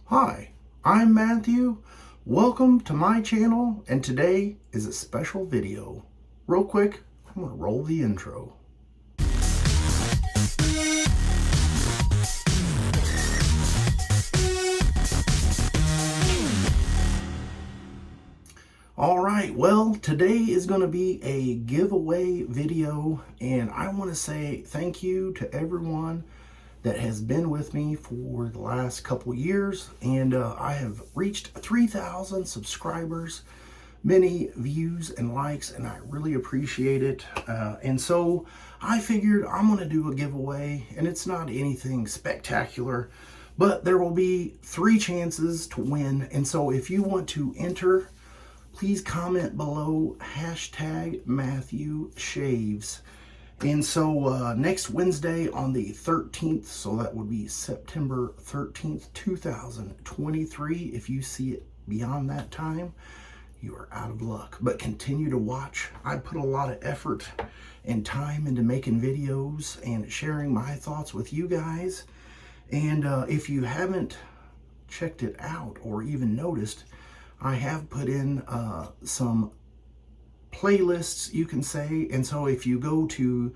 Hi, I'm Matthew. Welcome to my channel, and today is a special video. Real quick, I'm gonna roll the intro. All right, well, today is going to be a giveaway video, and I want to say thank you to everyone that has been with me for the last couple years, and I have reached 3,000 subscribers, many views and likes, and I really appreciate it. And so I figured I'm going to do a giveaway, and it's not anything spectacular, but there will be 3 chances to win. And so if you want to enter, please comment below #MatthewShaves. And so next Wednesday on the 13th, so that would be September 13th, 2023, if you see it beyond that time, you are out of luck. But continue to watch. I put a lot of effort and time into making videos and sharing my thoughts with you guys. And if you haven't checked it out or even noticed, I have put in some playlists, you can say. And so if you go to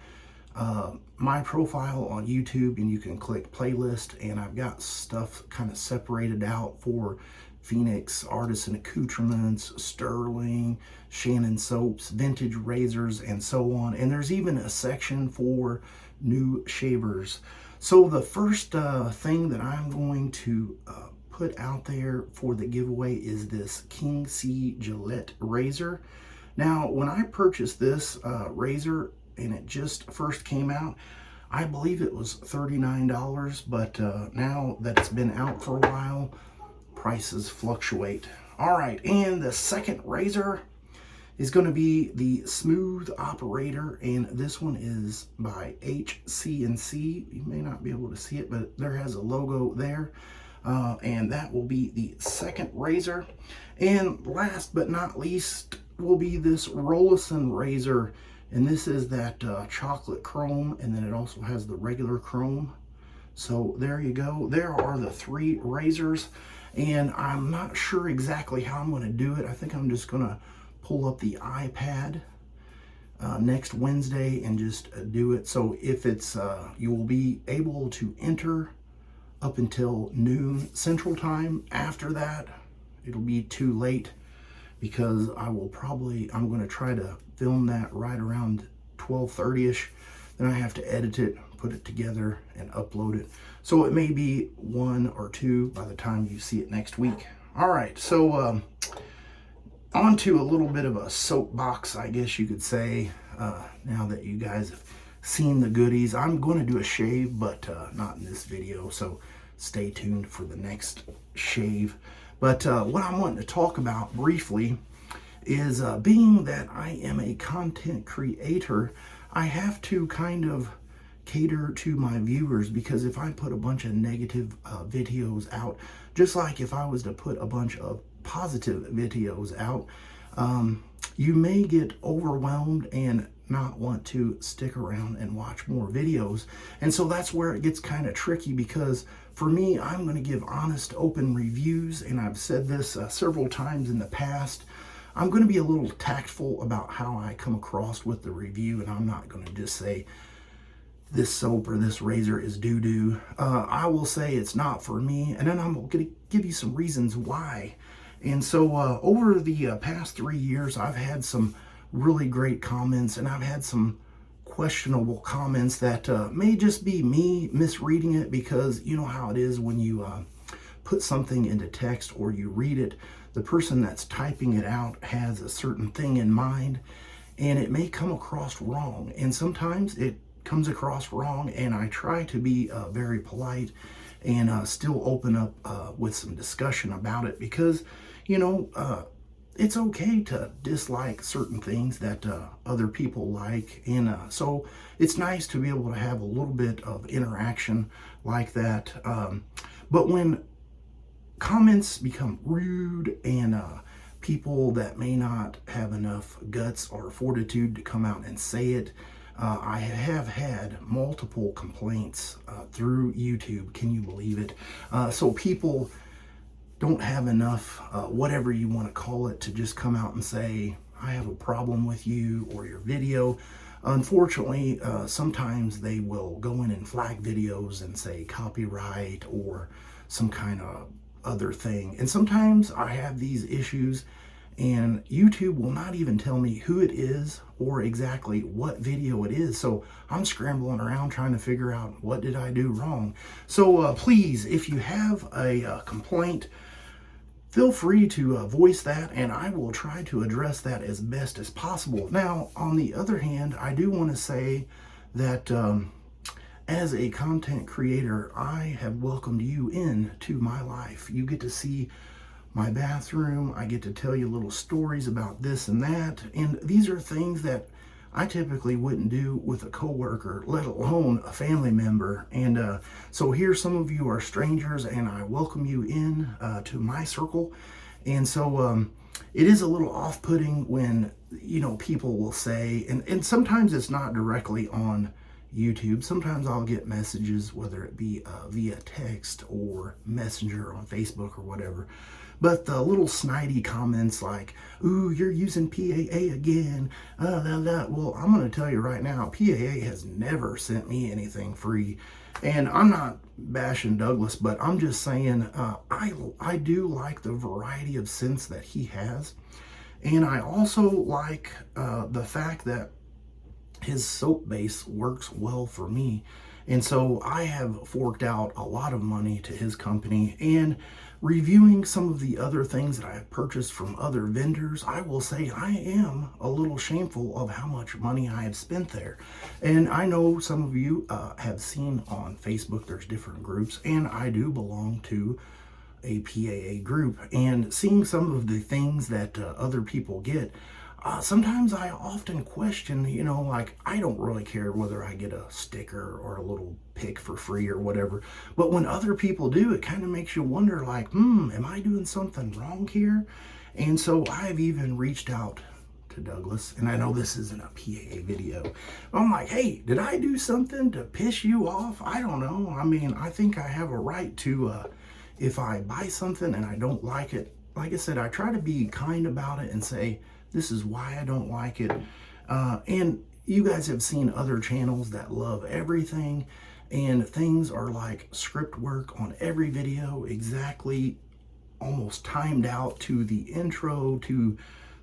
my profile on YouTube, and you can click playlist, and I've got stuff kind of separated out for Phoenix, Artisan Accoutrements, Sterling, Shannon soaps, vintage razors, and so on. And there's even a section for new shavers. So the first thing that I'm going to put out there for the giveaway is this King C Gillette razor. Now, when I purchased this razor and it just first came out, I believe it was $39, but now that it's been out for a while, prices fluctuate. All right, and the second razor is going to be the Smooth Operator, and this one is by HC&C. You may not be able to see it, but there has a logo there. And that will be the second razor. And last but not least will be this Rollison razor, and this is that chocolate chrome, and then it also has the regular chrome. So there you go. There are the 3 razors, and I'm not sure exactly how I'm going to do it. I think I'm just going to pull up the iPad next Wednesday and just do it. So if it's you will be able to enter up until noon Central Time. After that, it'll be too late, because I'm going to try to film that right around 12:30ish. Then I have to edit it, put it together, and upload it. So it may be 1 or 2 by the time you see it next week. All right, so on to a little bit of a soapbox, I guess you could say, now that you guys have seen the goodies. I'm going to do a shave, but not in this video, so stay tuned for the next shave. But what I'm wanting to talk about briefly is being that I am a content creator, I have to kind of cater to my viewers, because if I put a bunch of negative videos out, just like if I was to put a bunch of positive videos out, you may get overwhelmed and not want to stick around and watch more videos. And so that's where it gets kind of tricky, because for me, I'm going to give honest, open reviews, and I've said this several times in the past. I'm going to be a little tactful about how I come across with the review, and I'm not going to just say this soap or this razor is doo-doo. I will say it's not for me, and then I'm going to give you some reasons why. And so over the past 3 years, I've had some really great comments, and I've had some questionable comments that may just be me misreading it, because you know how it is when you put something into text or you read it, the person that's typing it out has a certain thing in mind, and it may come across wrong. And sometimes it comes across wrong, and I try to be very polite and still open up with some discussion about it, because you know, it's okay to dislike certain things that other people like. And so it's nice to be able to have a little bit of interaction like that. But when comments become rude, and people that may not have enough guts or fortitude to come out and say it, I have had multiple complaints through YouTube. Can you believe it? So people don't have enough, whatever you want to call it, to just come out and say, I have a problem with you or your video. Unfortunately, sometimes they will go in and flag videos and say copyright or some kind of other thing. And sometimes I have these issues and YouTube will not even tell me who it is or exactly what video it is. So I'm scrambling around trying to figure out what did I do wrong. So please, if you have a complaint, feel free to voice that, and I will try to address that as best as possible. Now, on the other hand, I do want to say that as a content creator, I have welcomed you into my life. You get to see my bathroom. I get to tell you little stories about this and that. And these are things that I typically wouldn't do with a coworker, let alone a family member. And so here, some of you are strangers, and I welcome you in to my circle. And so it is a little off-putting when, you know, people will say, and sometimes it's not directly on YouTube. Sometimes I'll get messages, whether it be via text or Messenger on Facebook or whatever. But the little snidey comments like, ooh, you're using PAA again. Well, I'm going to tell you right now, PAA has never sent me anything free. And I'm not bashing Douglas, but I'm just saying I do like the variety of scents that he has. And I also like the fact that his soap base works well for me. And so I have forked out a lot of money to his company. And reviewing some of the other things that I have purchased from other vendors, I will say I am a little shameful of how much money I have spent there. And I know some of you have seen on Facebook there's different groups, and I do belong to a PAA group. And seeing some of the things that other people get, sometimes I often question, you know, like, I don't really care whether I get a sticker or a little pick for free or whatever. But when other people do, it kind of makes you wonder, like, am I doing something wrong here? And so I've even reached out to Douglas, and I know this isn't a PAA video. I'm like, hey, did I do something to piss you off? I don't know. I mean, I think I have a right to, if I buy something and I don't like it, like I said, I try to be kind about it and say, this is why I don't like it. And you guys have seen other channels that love everything, and things are like script work on every video, exactly almost timed out to the intro, to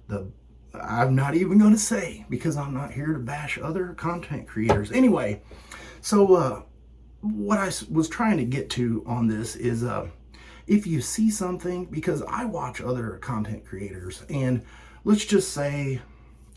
the, I'm not even going to say, because I'm not here to bash other content creators. Anyway, so what I was trying to get to on this is if you see something, because I watch other content creators, and let's just say,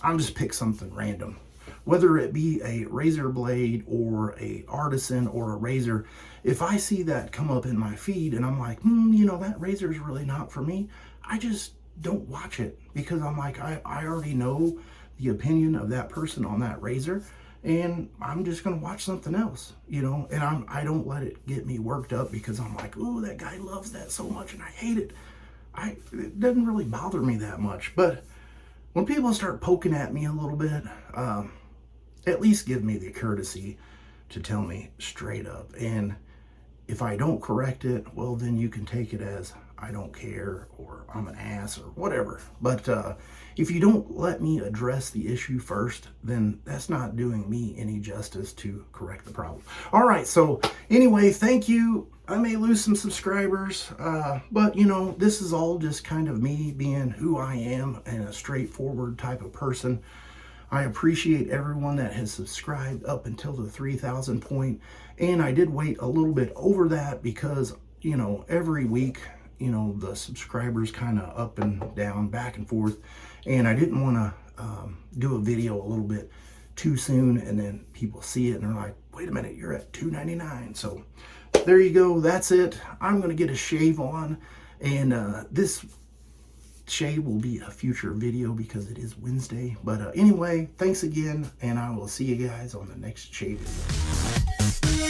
I'm just pick something random, whether it be a razor blade or a artisan or a razor. If I see that come up in my feed and I'm like, you know, that razor is really not for me, I just don't watch it, because I'm like, I already know the opinion of that person on that razor, and I'm just gonna watch something else, you know. And I don't let it get me worked up, because I'm like, ooh, that guy loves that so much and I hate it. It doesn't really bother me that much. But when people start poking at me a little bit, at least give me the courtesy to tell me straight up. And if I don't correct it, well, then you can take it as I don't care, or I'm an ass, or whatever. But if you don't let me address the issue first, then that's not doing me any justice to correct the problem. All right, so anyway, thank you. I may lose some subscribers, but you know, this is all just kind of me being who I am and a straightforward type of person. I appreciate everyone that has subscribed up until the 3,000 point. And I did wait a little bit over that because, you know, every week, you know, the subscribers kind of up and down, back and forth. And I didn't want to do a video a little bit too soon, and then people see it and they're like, wait a minute, you're at $2.99. So there you go. That's it. I'm going to get a shave on, and this shave will be a future video because it is Wednesday. But anyway, thanks again, and I will see you guys on the next shave video.